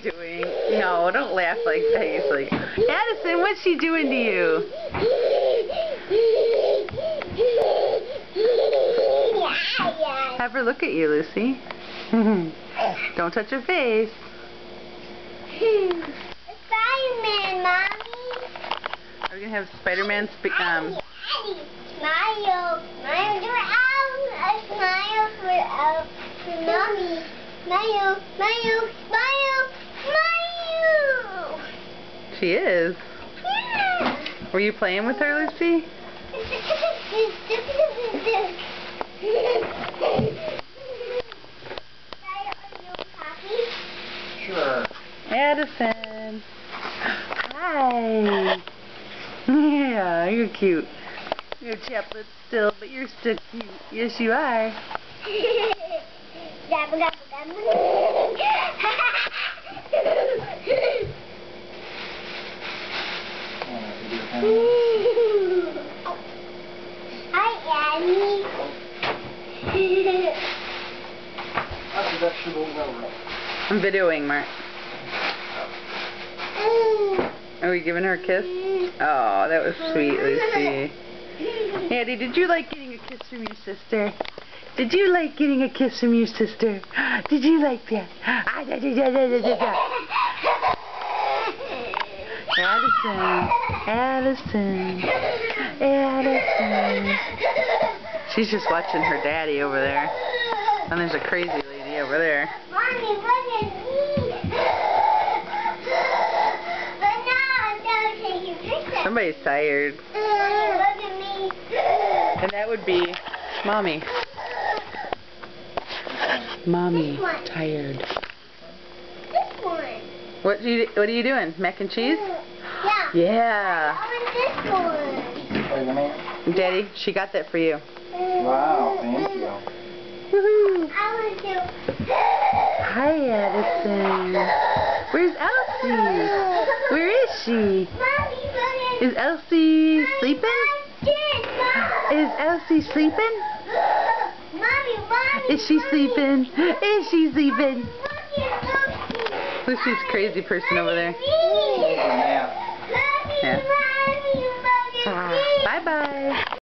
doing? No, don't laugh like that. Like, Addison, what's she doing to you? Have her look at you, Lucy. Don't touch her face. Spider-Man, Mommy. Are we going to have Spider-Man Smile. Smile, do it out. A smile for Mommy. Smile, smile, smile, smile. She is. Yeah. Were you playing with her, Lucy? Sure. Addison. Hi. Yeah, you're cute. Your chaplet still, but you're still cute. Yes, you are. Hi, Annie. I'm videoing, Mark. Are we giving her a kiss? Oh, that was sweet, Lucy. Addie, did you like getting a kiss from your sister? Did you like getting a kiss from your sister? Did you like that? Addison. Addison. She's just watching her daddy over there. And there's a crazy lady over there. Mommy, look at me. But now I'm going to take your picture. Somebody's tired. Look at me. And that would be Mommy. Mommy, tired. This one. What are you doing? Mac and cheese? Yeah. Yeah. I want this one. Daddy, she got that for you. Wow, thank you. Woohoo! I want to. Hi, Addison. Where's Elsie? Where is she? Mommy, look at Is Elsie sleeping? Is Elsie sleeping? Mommy, Is she sleeping? Is she sleeping? Mommy, Lucy's crazy person over there. Yeah. Mommy, Yeah. Mommy, look at me. Bye-bye.